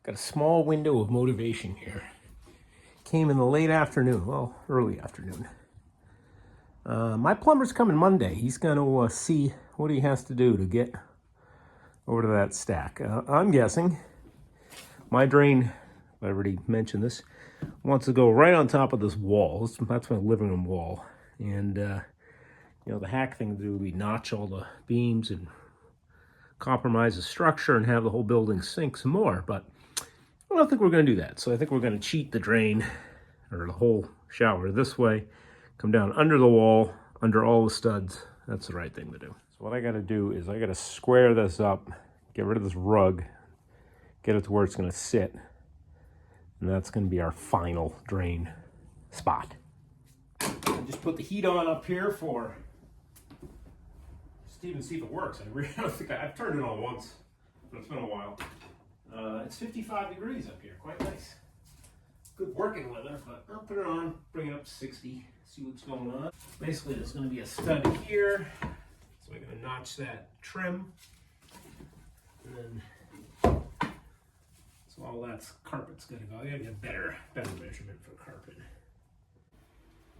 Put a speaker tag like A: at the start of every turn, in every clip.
A: Got a small window of motivation here. Came in the late afternoon, well, early afternoon. My plumber's coming Monday. He's going to see what he has to do to get over to that stack. I'm guessing my drain, I already mentioned this, wants to go right on top of this wall. That's my living room wall. And, the hack thing to do would be notch all the beams and compromise the structure and have the whole building sink some more. But I don't think we're going to do that. So I think we're going to cheat the drain or the whole shower this way, come down under the wall, under all the studs. That's the right thing to do. So what I got to do is I got to square this up, get rid of this rug, get it to where it's going to sit. And that's going to be our final drain spot. I just put the heat on up here for just to even see if it works. I really don't think I've turned it on once, but it's been a while. It's 55 degrees up here, quite nice. Good working weather, but I'll put it on, bring it up to 60, see what's going on. Basically, there's going to be a stud here, so I'm going to notch that trim, and then so all that's carpet's going to go. I got to get better measurement for carpet.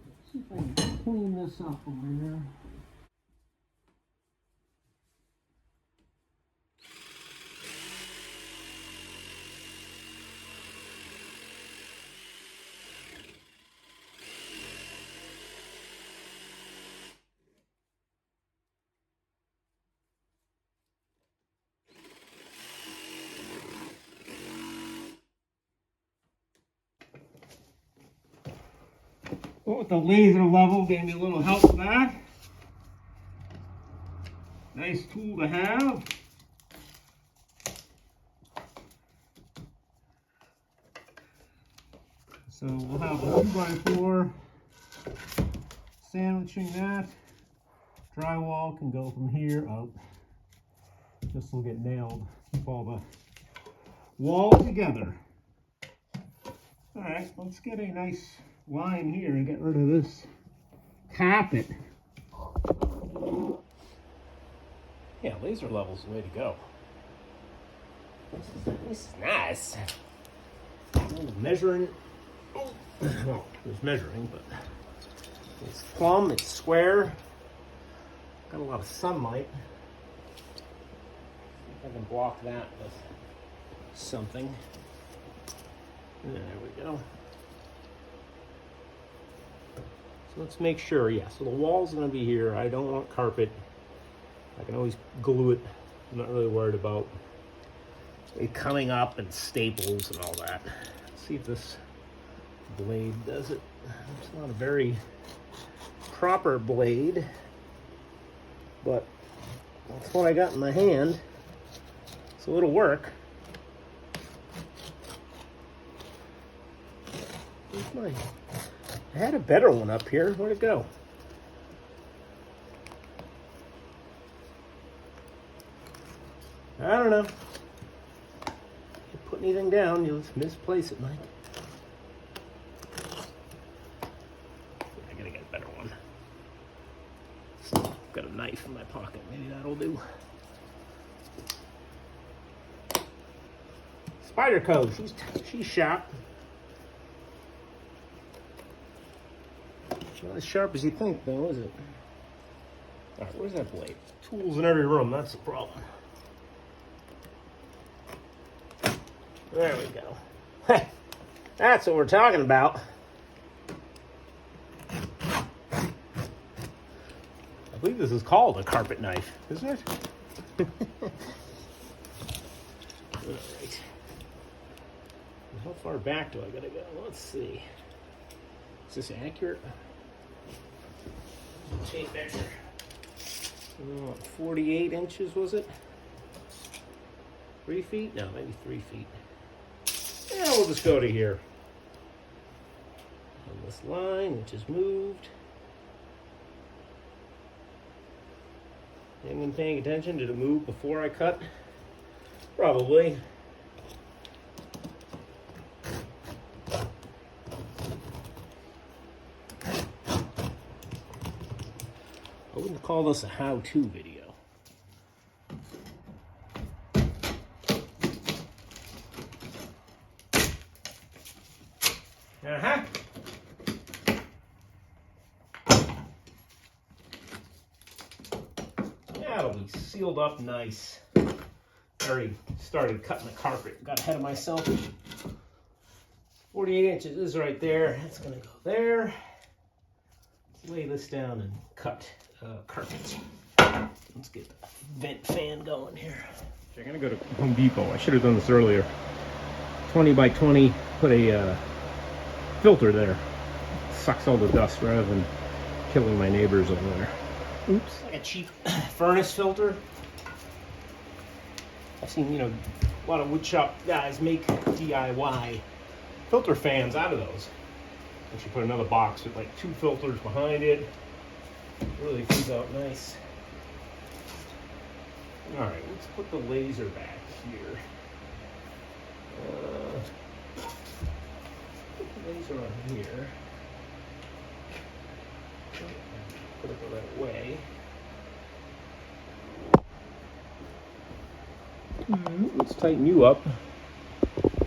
A: Let's see if I can clean this up over here. With the laser level, gave me a little help with that. Nice tool to have. So we'll have a 2x4 sandwiching that. Drywall can go from here out. This will get nailed. Keep all the wall together. All right, let's get a nice line here and get rid of this carpet. Yeah, laser level's the way to go. This is nice. Measuring. Well, there's measuring, but it's plumb, it's square. Got a lot of sunlight. See if I can block that with something. There we go. So let's make sure, yeah, so the wall's going to be here. I don't want carpet. I can always glue it. I'm not really worried about it coming up and staples and all that. Let's see if this blade does it. It's not a very proper blade, but that's what I got in my hand, so it'll work. Where's mine? I had a better one up here. Where'd it go? I don't know. You put anything down, you'll just misplace it, Mike. I gotta get a better one. Still got a knife in my pocket. Maybe that'll do. Spider Co. She's sharp. Not as sharp as you think, though, is it? All right, where's that blade? Tools in every room, that's the problem. There we go. That's what we're talking about. I believe this is called a carpet knife, isn't it? All right. How far back do I gotta go? Let's see. Is this accurate? Tape measure. 48 inches, was it? 3 feet? No, maybe 3 feet. Yeah, we'll just go to here. On this line, which is moved. Anyone paying attention? Did it move before I cut? Probably. I wouldn't call this a how-to video. Uh-huh. Yeah, it'll be sealed up nice. I already started cutting the carpet. Got ahead of myself. 48 inches is right there. That's gonna go there. Let's lay this down and cut carpet. Let's get the vent fan going here. I'm gonna go to Home Depot. I should have done this earlier. 20 by 20, put a filter there. Sucks all the dust rather than killing my neighbors over there. Oops. Like a cheap furnace filter. I've seen, a lot of wood shop guys make DIY filter fans out of those. And you put another box with like 2 filters behind it. It really comes out nice. All right, let's put the laser back here. Put the laser on here. Put it the right way. Let's tighten you up.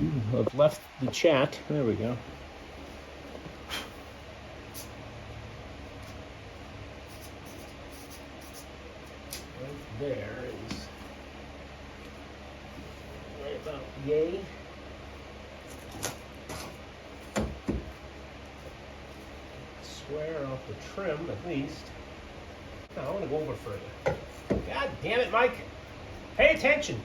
A: You have left the chat. There we go. Right there is right about yay. Square off the trim at least. No, I want to go over further. God damn it, Mike! Pay attention!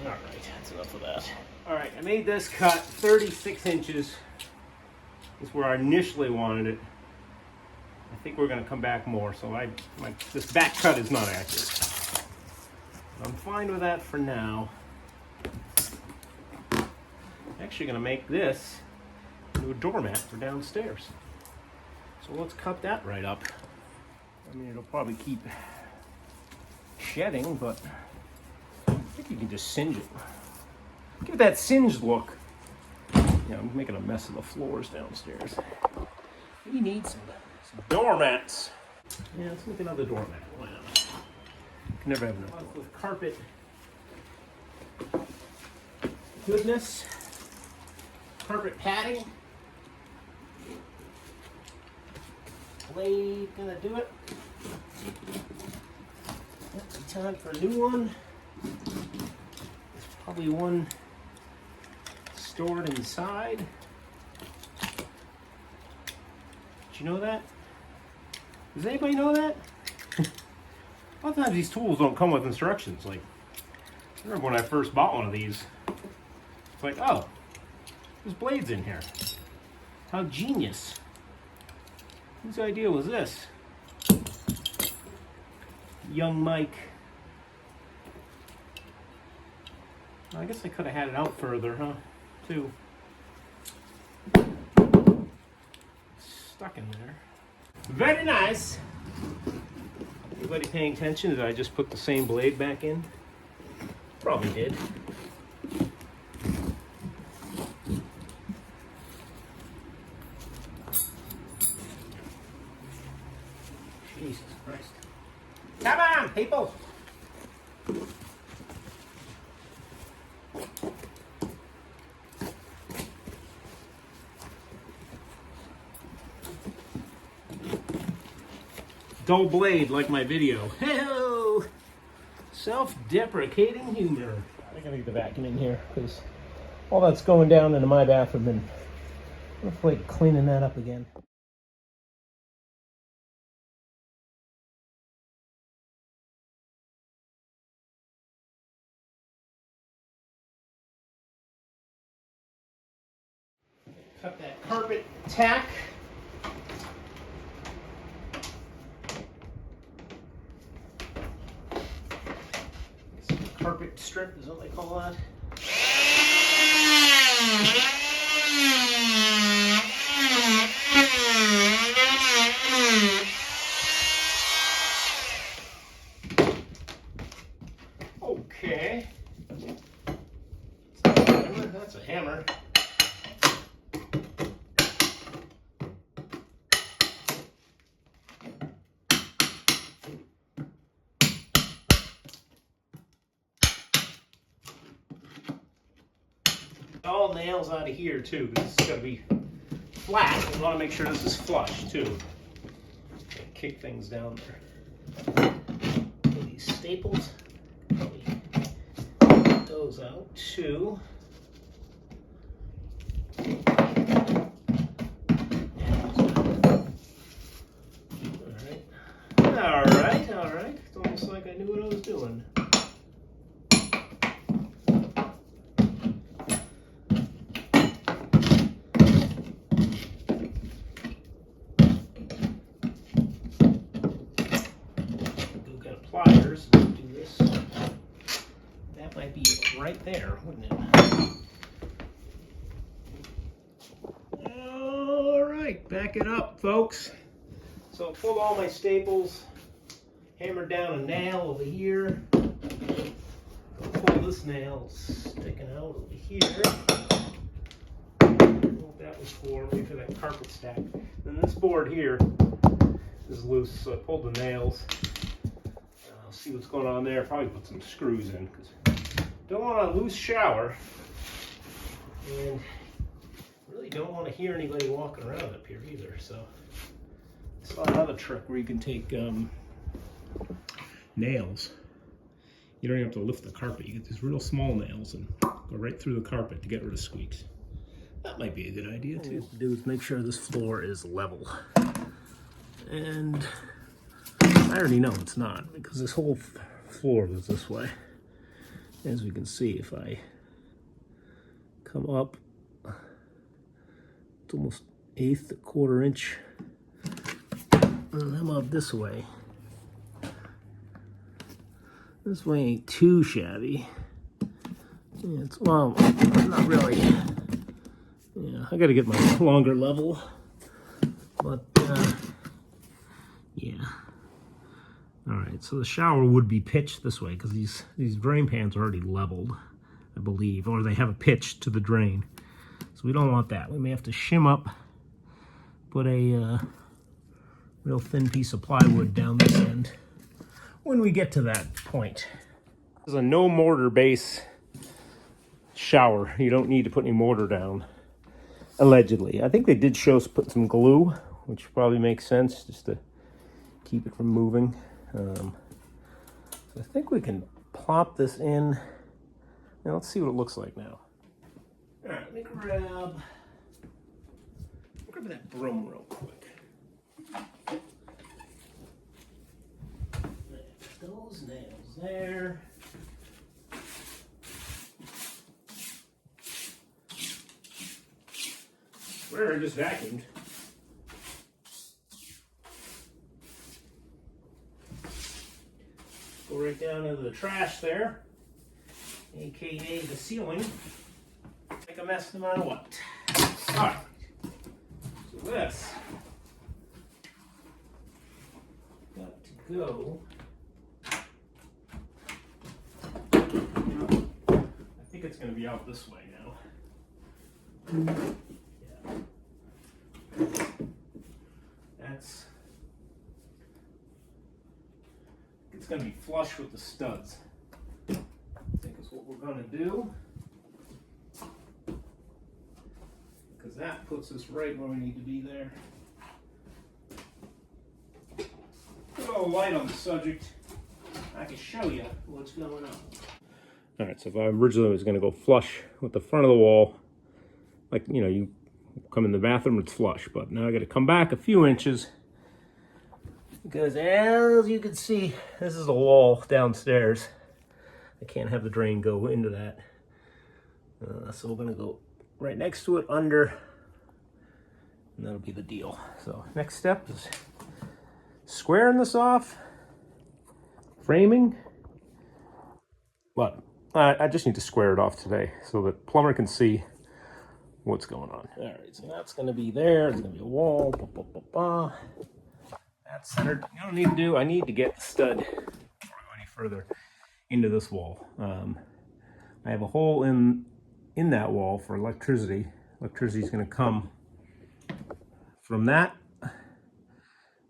A: Alright, that's enough of that. Alright, I made this cut 36 inches. Is where I initially wanted it. I think we're going to come back more, so this back cut is not accurate. I'm fine with that for now. I'm actually going to make this into a doormat for downstairs. So let's cut that right up. I mean, it'll probably keep shedding, but I think you can just singe it. Give it that singed look. Yeah, I'm making a mess of the floors downstairs. We need some doormats. Yeah, let's make another doormat. Why not? Can never have enough. With carpet goodness. Carpet padding. Blade gonna do it. Yep, time for a new one. There's probably one stored inside. Did you know that? Does anybody know that? A lot of times these tools don't come with instructions. Like, I remember when I first bought one of these, it's like, oh, there's blades in here. How genius. Whose idea was this? Young Mike. I guess I could have had it out further, huh? Too. Stuck in there. Very nice. Anybody paying attention? Did I just put the same blade back in? Probably did. Jesus Christ. Come on, people! Dull blade like my video. Hey-ho! Self-deprecating humor. I gotta get the vacuum in here because all that's going down into my bathroom and hopefully cleaning that up again. Cut that carpet tack. Carpet strip is what they call that. Okay. a hammer. All nails out of here too. This is going to be flat. We want to make sure this is flush too. Kick things down there. These staples, probably get those out too. All right. It's almost like I knew what I was doing. Pliers to do this. That might be right there, wouldn't it? All right, back it up, folks. So pull all my staples, hammer down a nail over here. Pull this nail sticking out over here. I don't know what that was for, maybe for that carpet stack. Then this board here is loose, so I pulled the nails. See what's going on there. Probably put some screws in because don't want a loose shower, and really don't want to hear anybody walking around up here either. So I saw another trick where you can take nails. You don't even have to lift the carpet. You get these real small nails and go right through the carpet to get rid of squeaks. That might be a good idea too. What to do is make sure this floor is level, and I already know it's not because this whole floor is this way. As we can see, if I come up, it's almost 1/8, 1/4 inch, and I'm up this way. This way ain't too shabby. Yeah, it's, well, not really. Yeah, I gotta get my longer level, but yeah. All right, so the shower would be pitched this way because these drain pans are already leveled, I believe, or they have a pitch to the drain. So we don't want that. We may have to shim up, put a real thin piece of plywood down this end when we get to that point. This is a no mortar base shower. You don't need to put any mortar down, allegedly. I think they did show us put some glue, which probably makes sense just to keep it from moving. So I think we can plop this in. Now let's see what it looks like now. All right, let me grab that broom real quick. Those nails there. Where I just vacuumed. Go right down into the trash there, aka the ceiling. Make a mess no matter what. All right, so this got to go. I think it's going to be out this way now. Yeah. That's. It's going to be flush with the studs. I think is what we're going to do. Because that puts us right where we need to be there. Put a little light on the subject. I can show you what's going on. All right, so if I originally was going to go flush with the front of the wall, like, you know, you come in the bathroom, it's flush. But now I got to come back a few inches. Because as you can see, this is a wall downstairs. I can't have the drain go into that. So we're gonna go right next to it, under, and that'll be the deal. So next step is squaring this off, framing. But I just need to square it off today so that plumber can see what's going on. All right, so that's gonna be there. It's gonna be a wall. That's centered. You don't need to do, I need to get the stud before I go any further into this wall. I have a hole in in that wall for electricity. Electricity is going to come from that,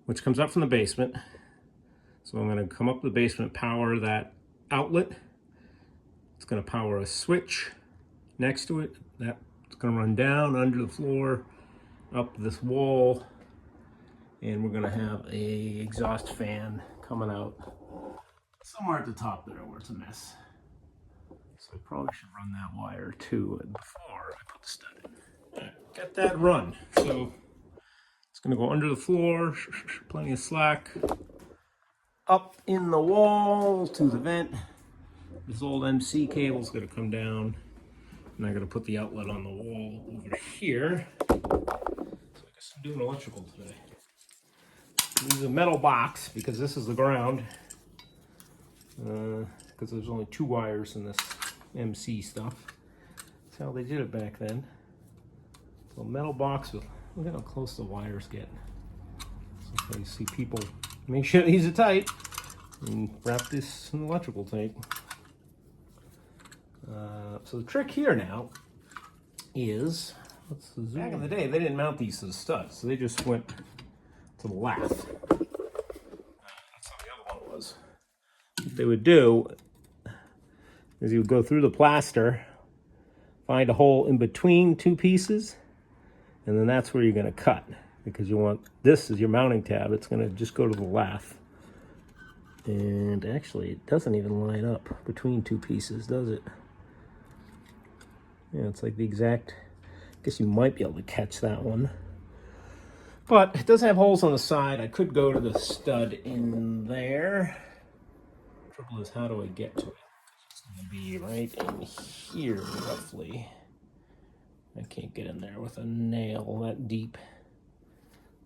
A: which comes up from the basement. So I'm going to come up the basement, power that outlet. It's going to power a switch next to it. That's going to run down under the floor, up this wall, and we're going to have a exhaust fan coming out somewhere at the top there where it's a mess. So I probably should run that wire too before I put the stud in. All right, get that run. So it's going to go under the floor, plenty of slack, up in the wall to the vent. This old MC cable is going to come down, and I'm going to put the outlet on the wall over here. So I guess I'm doing electrical today. Use a metal box because this is the ground. Because there's only 2 wires in this MC stuff. That's how they did it back then. So a metal box with, look at how close the wires get. So you see people make sure these are tight and wrap this in electrical tape. So the trick here now is, back in the day they didn't mount these to the studs, so they just went to the lath. That's how the other one was. What they would do is you would go through the plaster, find a hole in between 2 pieces, and then that's where you're going to cut, because you want, this is your mounting tab, it's going to just go to the lath. And actually it doesn't even line up between 2 pieces, does it? Yeah, it's like the exact, I guess you might be able to catch that one. But it does have holes on the side. I could go to the stud in there. Trouble is, how do I get to it? It's going to be right in here, roughly. I can't get in there with a nail that deep.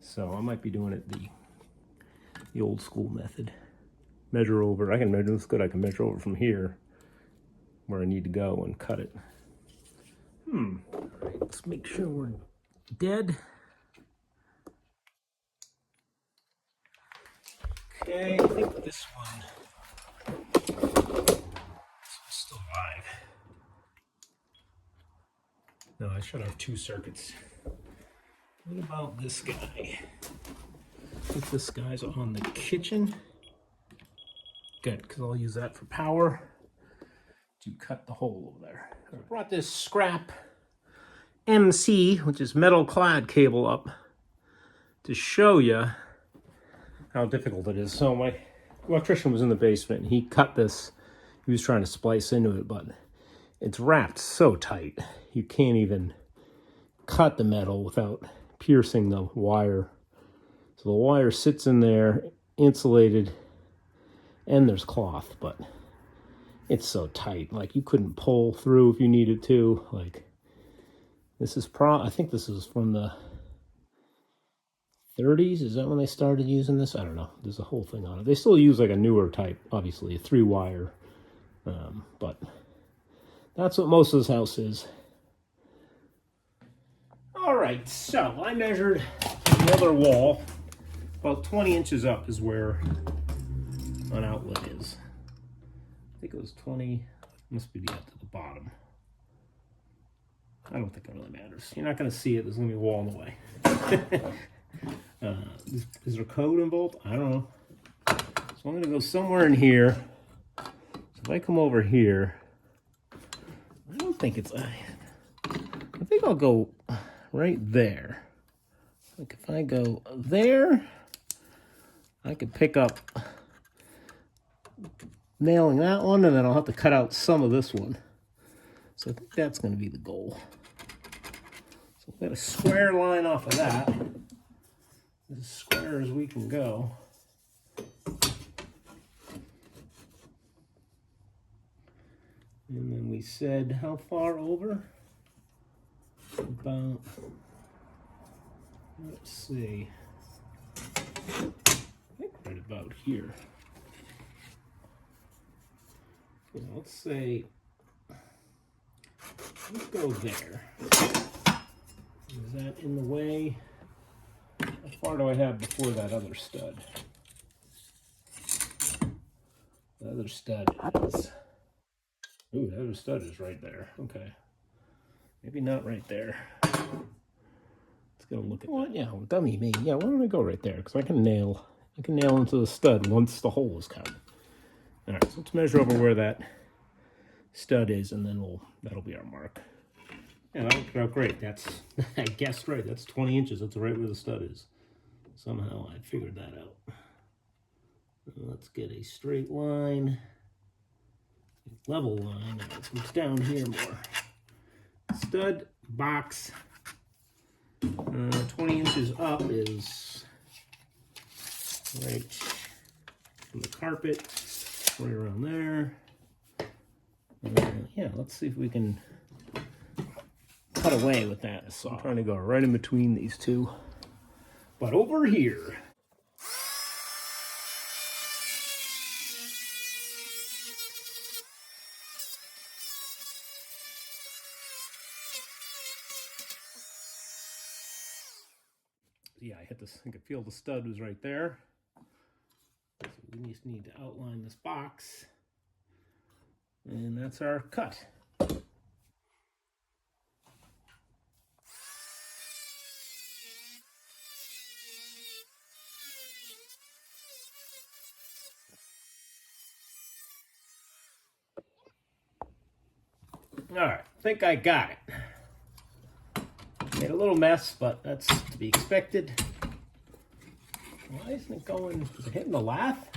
A: So I might be doing it the old school method. Measure over. I can measure this good. I can measure over from here where I need to go and cut it. All right, let's make sure we're dead. Okay, I think this one's still alive. No, I should have 2 circuits. What about this guy? I think this guy's on the kitchen. Good, because I'll use that for power to cut the hole over there. I brought this scrap MC, which is metal clad cable, up to show you how difficult it is. So my electrician was in the basement and he cut this. He was trying to splice into it, but it's wrapped so tight you can't even cut the metal without piercing the wire. So the wire sits in there, insulated, and there's cloth, but it's so tight, like you couldn't pull through if you needed to. Like, this is I think this is from the 30s. Is that when they started using this? I don't know. There's a whole thing on it. They still use like a newer type, obviously, a 3-wire. But that's what most of this house is. All right, so I measured the other wall. About 20 inches up is where an outlet is. I think it was 20, must be up to the bottom. I don't think it really matters. You're not going to see it. There's going to be a wall in the way. Is there a code involved? I don't know. So I'm going to go somewhere in here. So if I come over here, I don't think it's, I think I'll go right there. Like if I go there, I could pick up nailing that one, and then I'll have to cut out some of this one. So I think that's going to be the goal. So we've got a square line off of that, as square as we can go. And then we said how far over? About, let's see, I think right about here. Let's say, let's go there. Is that in the way? How far do I have before that other stud? The other stud is, ooh, the other stud is right there. Okay. Maybe not right there. Let's go look at that. Yeah, dummy me. Yeah, why don't I go right there? Because I can nail into the stud once the hole is cut. All right, so let's measure over where that stud is, and then that'll be our mark. Yeah, that worked out great. That's, I guessed right. That's 20 inches. That's right where the stud is. Somehow I figured that out. Let's get a straight line, a level line. Let's move down here more. Stud box, 20 inches up is right from the carpet, right around there. Yeah, let's see if we can cut away with that. So I'm trying to go right in between these two. But over here, yeah, I hit this. I could feel the stud was right there. So we just need to outline this box, and that's our cut. All right, I think I got it. Made a little mess, but that's to be expected. Why isn't it going? Is it hitting the lath?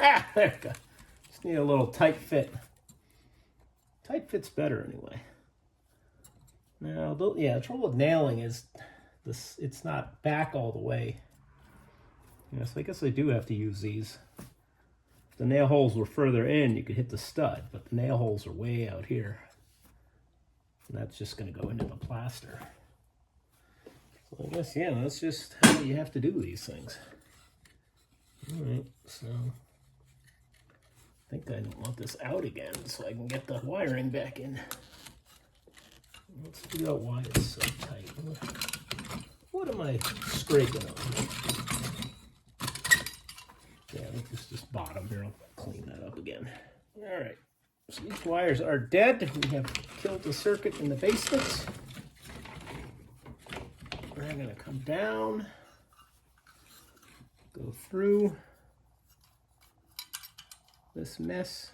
A: Ah, there we go. Just need a little tight fit. Tight fit's better anyway. Now, yeah, the trouble with nailing is this. It's not back all the way. Yeah, so I guess I do have to use these. If the nail holes were further in, you could hit the stud, but the nail holes are way out here. And that's just going to go into the plaster. So I guess, yeah, that's just how you have to do these things. All right, so I think I don't want this out again so I can get the wiring back in. Let's figure out why it's so tight. What am I scraping on? Yeah, I think it's just bottom here. I'll clean that up again. All right, so these wires are dead. We have killed the circuit in the basement. We're going to come down, go through this mess.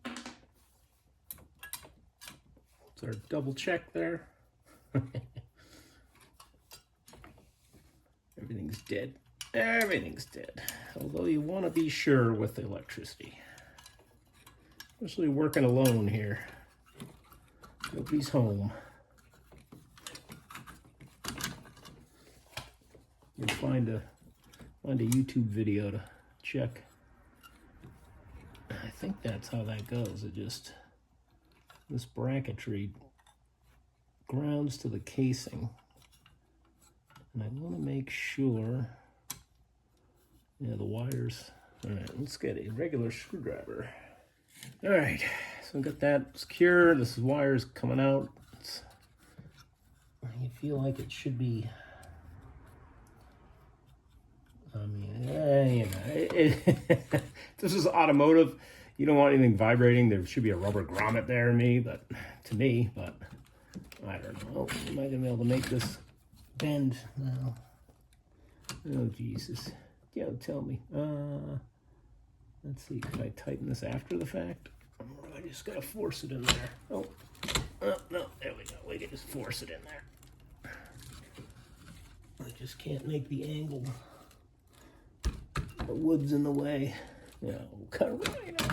A: It's our double check there. Everything's dead. Everything's dead. Although you want to be sure with the electricity. Especially working alone here. Nobody's home. You find a YouTube video to check. I think that's how that goes. It just, this bracketry grounds to the casing. And I want to make sure, yeah, the wires. All right, let's get a regular screwdriver. All right, so we got that secure. This is wires coming out. You feel like it should be, I mean, you know, this is automotive. You don't want anything vibrating. There should be a rubber grommet there to me, but I don't know. Am I gonna be able to make this bend now? Oh Jesus! Yeah, tell me. Let's see. Can I tighten this after the fact? Or I just gotta force it in there. Oh, no, there we go. We can just force it in there. I just can't make the angle. The wood's in the way. Yeah, we'll cut right out.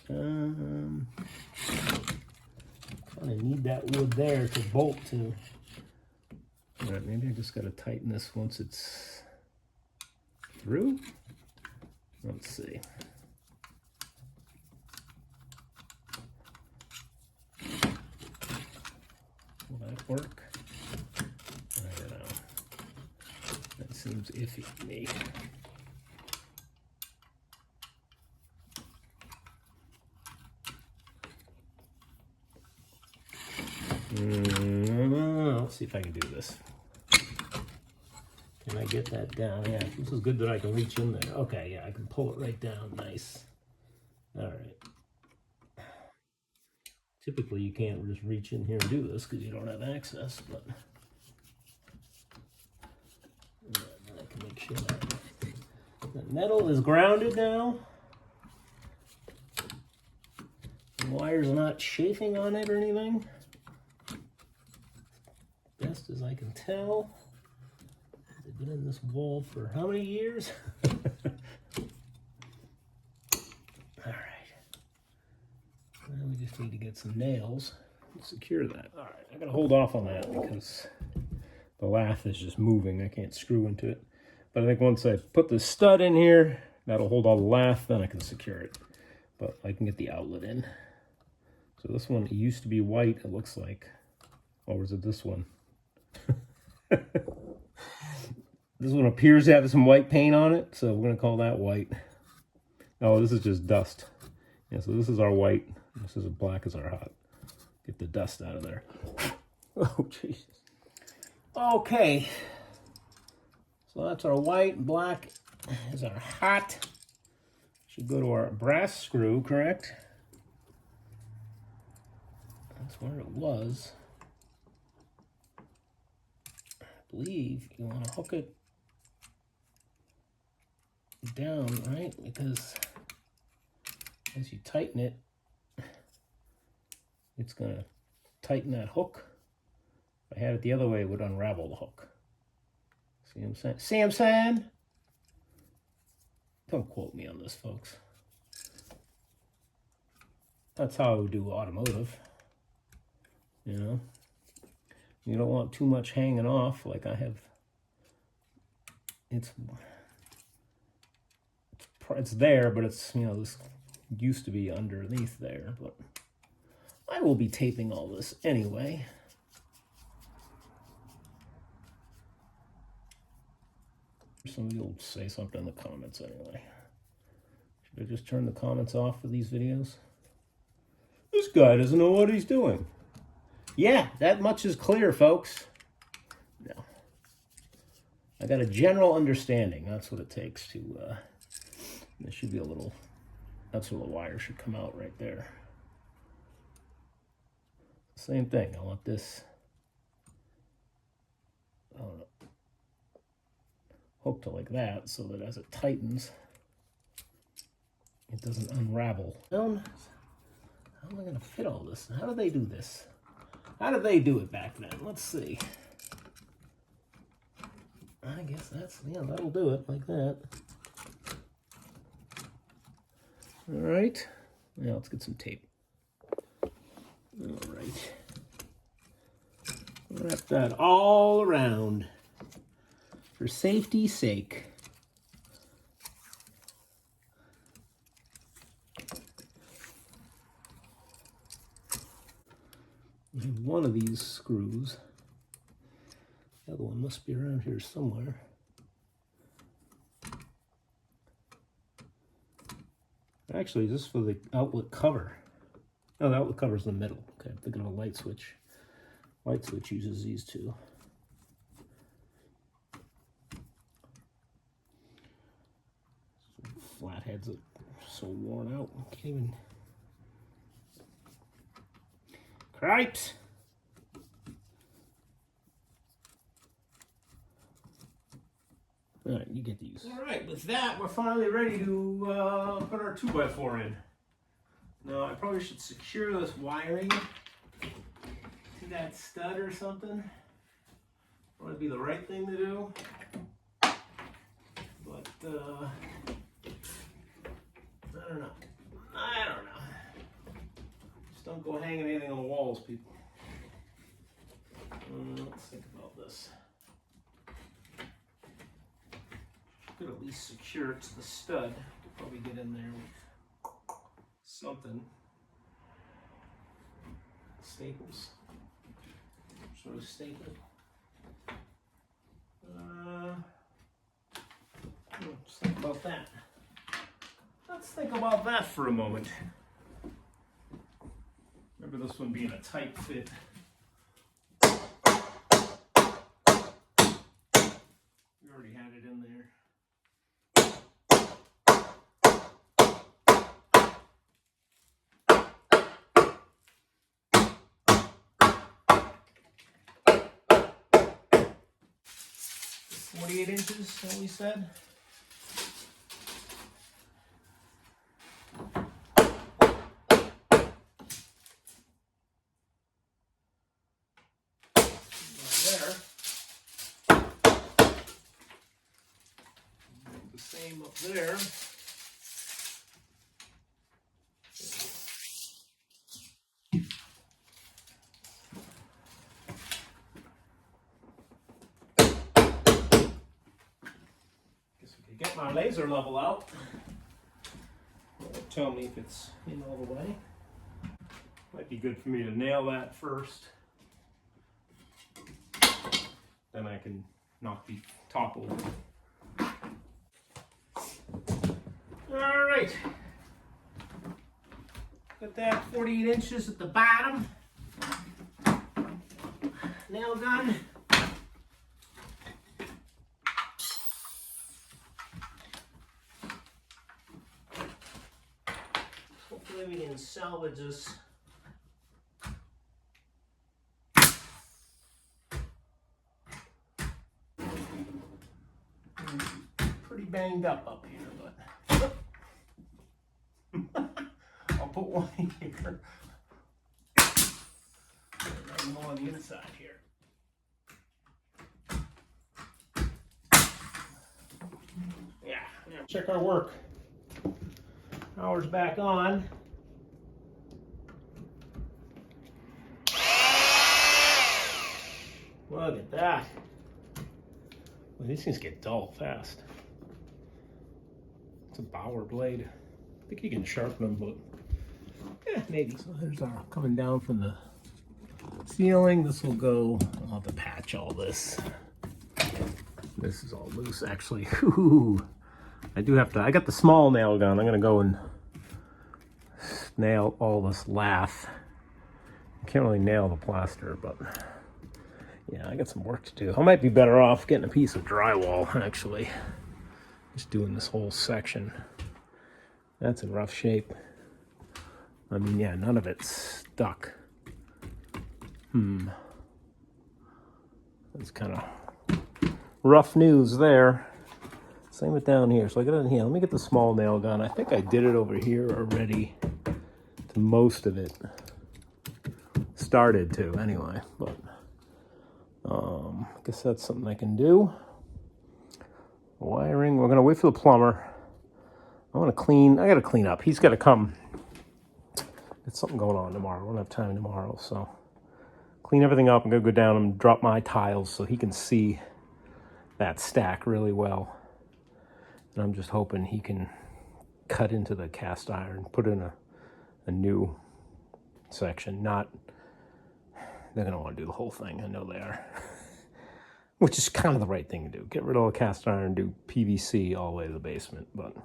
A: Kind of need that wood there to bolt to. All right, maybe I just got to tighten this once it's through. Let's see. Will that work? I don't know. That seems iffy to me. Let's see if I can do this. Can I get that down? Yeah, this is good that I can reach in there. Okay, yeah, I can pull it right down. Nice. All right. Typically, you can't just reach in here and do this because you don't have access, but I can make sure that the metal is grounded now. The wire's not chafing on it or anything. Best as I can tell. They've been in this wall for how many years? All right. Now we just need to get some nails and secure that. All right, I gotta hold off on that because the lath is just moving. I can't screw into it. But I think once I put the stud in here, that'll hold all the lath, then I can secure it. But I can get the outlet in. So this one used to be white, it looks like. Or was it this one? This one appears to have some white paint on it, so we're gonna call that white. Oh, this is just dust. Yeah, so this is our white. This is as black as our hot. Get the dust out of there. Oh, Jesus. Okay. So that's our white, and black is our hot. Should go to our brass screw, correct? That's where it was. I believe you want to hook it down, right? Because as you tighten it, it's going to tighten that hook. If I had it the other way, it would unravel the hook. See what I'm saying? See what I'm saying? Don't quote me on this, folks. That's how I would do automotive. You know? You don't want too much hanging off like I have. It's there, but it's, you know, this used to be underneath there, but I will be taping all this anyway. Somebody will say something in the comments anyway. Should I just turn the comments off for these videos? This guy doesn't know what he's doing. Yeah, that much is clear, folks. No. I got a general understanding. That's what it takes to, there should be a little, that's where the wire should come out right there. Same thing, I want this, hooked to like that so that as it tightens, it doesn't unravel. How am I going to fit all this? How do they do this? How did they do it back then? Let's see. I guess that's, yeah, that'll do it like that. All right. Now let's get some tape. All right. Wrap that all around for safety's sake. I have one of these screws. The other one must be around here somewhere. Actually, this is for the outlet cover. Oh, the outlet cover's in the middle. Okay, I'm thinking of a light switch. Light switch uses these two. Flatheads are so worn out. Can't even. Cripes! All right, you get these. All right, with that, we're finally ready to put our 2x4 in. Now, I probably should secure this wiring to that stud or something. Probably be the right thing to do. But, I don't know. I don't know. Just don't go hanging anything on the walls, people. Let's think about this. Could at least secure it to the stud. Could probably get in there with something. Staples. Sort of staple. Let's think about that. Let's think about that for a moment. Remember this one being a tight fit. We already 48 inches, what we said. There. The same up there. Get my laser level out. It'll tell me if it's in all the way. Might be good for me to nail that first. Then I can knock the top over. All right. Got that 48 inches at the bottom. Nail gun. Hopefully we can salvage this. Pretty banged up here, but I'll put one here. And one on the inside here. Yeah, check our work. Power's back on. Look at that. Well, these things get dull fast. It's a Bauer blade. I think you can sharpen them, but yeah, maybe. So there's our coming down from the ceiling. This will go. I'll have to patch all this. This is all loose, actually. Ooh. I do have to. I got the small nail gun. I'm gonna go and nail all this lath. I can't really nail the plaster, but yeah, I got some work to do. I might be better off getting a piece of drywall, actually. Just doing this whole section. That's in rough shape. I mean, yeah, none of it's stuck. That's kind of rough news there. Same with down here. So I got it in here. Let me get the small nail gun. I think I did it over here already. To most of it. Started to, anyway. But I guess that's something I can do. Wiring. We're gonna wait for the plumber. I want to clean. I got to clean up. He's got to come. There's something going on tomorrow. I won't have time tomorrow, so clean everything up. I'm gonna go down and drop my tiles so he can see that stack really well. And I'm just hoping he can cut into the cast iron, put in a new section. Not, they're gonna want to do the whole thing. I know they are. Which is kind of the right thing to do. Get rid of all the cast iron, do PVC all the way to the basement. But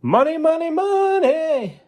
A: money, money, money!